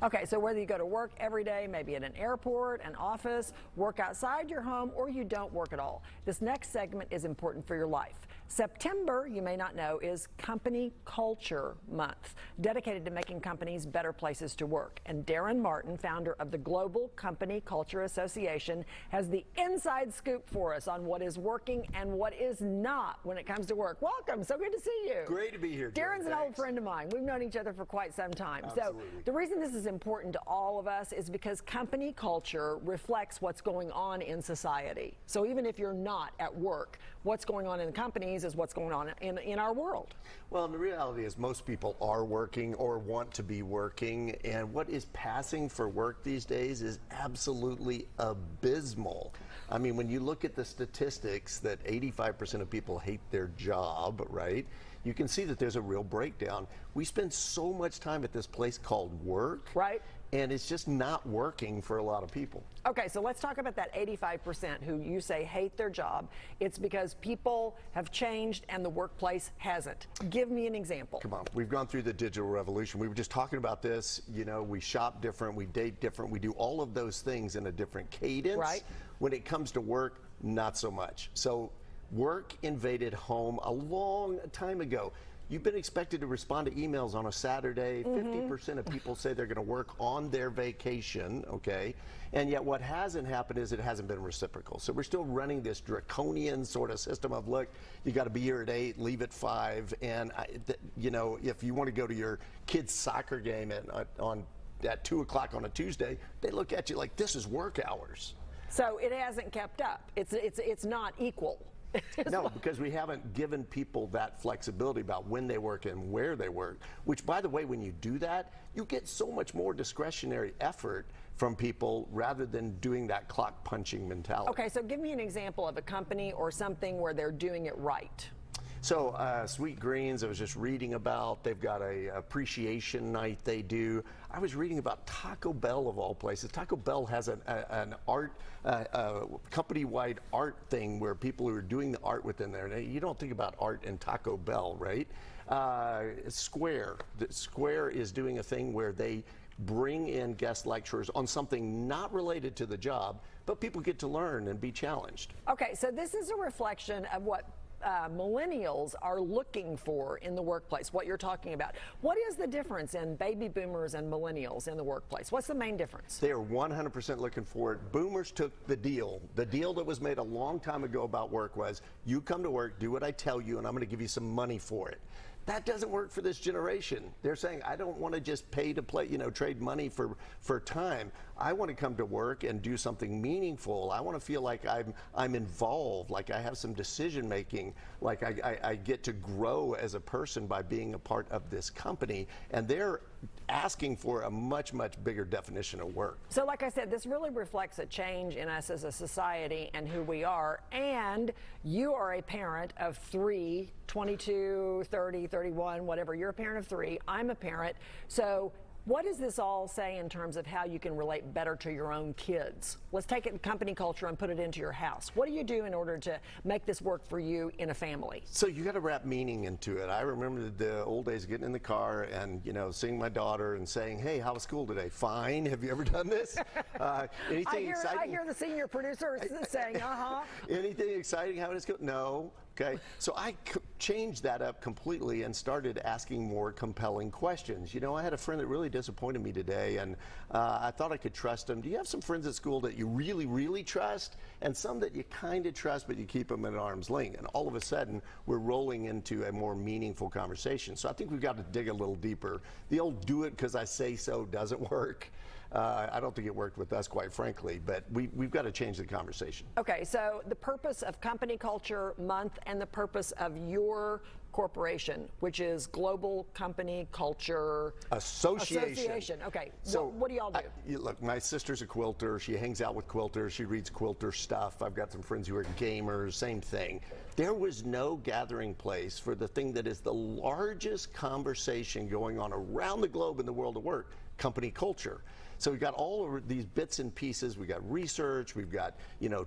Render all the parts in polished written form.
Okay, so whether you go to work every day, maybe at an airport, an office, work outside your home, or you don't work at all, this next segment is important for your life. September, you may not know, is Company Culture Month, dedicated to making companies better places to work. And Daren Martin, founder of the Global Company Culture Association, has the inside scoop for us on what is working and what is not when it comes to work. Welcome, so good to see you. Great to be here. Daren's an old friend of mine. We've known each other for quite some time. Absolutely. So the reason this is important to all of us is because company culture reflects what's going on in society. So even if you're not at work, what's going on in companies is what's going on in our world. Well, the reality is most people are working or want to be working, and what is passing for work these days is absolutely abysmal. I mean, when you look at the statistics that 85% of people hate their job, right? You can see that there's a real breakdown. We spend so much time at this place called work, right? And it's just not working for a lot of people. Okay, so let's talk about that 85% who you say hate their job. It's because people have changed and the workplace hasn't. Give me an example. Come on, we've gone through the digital revolution. We were just talking about this. You know, we shop different, we date different, we do all of those things in a different cadence. Right. When it comes to work, not so much. So work invaded home a long time ago. You've been expected to respond to emails on a Saturday. 50% of people say they're going to work on their vacation, okay? And yet what hasn't happened is it hasn't been reciprocal. So we're still running this draconian sort of system of, look, you got to be here at 8, leave at 5. And, you know, if you want to go to your kid's soccer game at 2 o'clock on a Tuesday, they look at you like this is work hours. So it hasn't kept up. It's not equal. No, because we haven't given people that flexibility about when they work and where they work, which, by the way, when you do that, you get so much more discretionary effort from people rather than doing that clock punching mentality. Okay, so give me an example of a company or something where they're doing it right. So Sweet Greens, I was just reading about, they've got a appreciation night they do. I was reading about Taco Bell of all places. Taco Bell has an art, company-wide art thing where people who are doing the art within there. Now, you don't think about art in Taco Bell, right? Square is doing a thing where they bring in guest lecturers on something not related to the job, but people get to learn and be challenged. Okay, so this is a reflection of what millennials are looking for in the workplace, what you're talking about. What is the difference in baby boomers and millennials in the workplace? What's the main difference? They are 100% looking for it. Boomers took the deal. The deal that was made a long time ago about work was, you come to work, do what I tell you, and I'm going to give you some money for it. That doesn't work for this generation. They're saying, I don't want to just pay to play, trade money for time. I want to come to work and do something meaningful. I want to feel like I'm involved, like I have some decision making, like I get to grow as a person by being a part of this company. And they're asking for a much, much bigger definition of work. So like I said, this really reflects a change in us as a society and who we are. And you are a parent of 3, 22, 30, 31, whatever. You're a parent of 3. I'm a parent. So what does this all say in terms of how you can relate better to your own kids? Let's take it in company culture and put it into your house. What do you do in order to make this work for you in a family? So you got to wrap meaning into it. I remember the old days getting in the car and, seeing my daughter and saying, hey, how was school today? Fine. Have you ever done this? Anything exciting? I hear the senior producer saying, uh-huh. Anything exciting? How did it go? No. Okay, so I changed that up completely and started asking more compelling questions. I had a friend that really disappointed me today, and I thought I could trust him. Do you have some friends at school that you really, really trust, and some that you kind of trust, but you keep them at arm's length? And all of a sudden, we're rolling into a more meaningful conversation. So I think we've got to dig a little deeper. The old do it because I say so doesn't work. I don't think it worked with us, quite frankly, but we've got to change the conversation. Okay, so the purpose of Company Culture Month and the purpose of your corporation, which is Global Company Culture Association. Okay, so what do y'all do? Look, my sister's a quilter. She hangs out with quilters. She reads quilter stuff. I've got some friends who are gamers, same thing. There was no gathering place for the thing that is the largest conversation going on around the globe in the world of work, company culture. So we've got all of these bits and pieces. We've got research, we've got,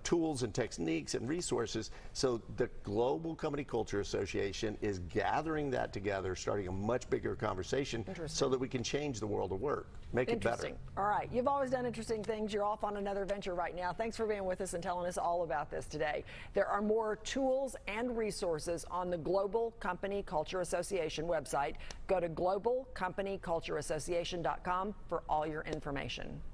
tools and techniques and resources. So the Global Company Culture Association is gathering that together, starting a much bigger conversation so that we can change the world of work, make it better. Interesting. All right. You've always done interesting things. You're off on another venture right now. Thanks for being with us and telling us all about this today. There are more tools and resources on the Global Company Culture Association website. Go to globalcompanycultureassociation.com for all your information.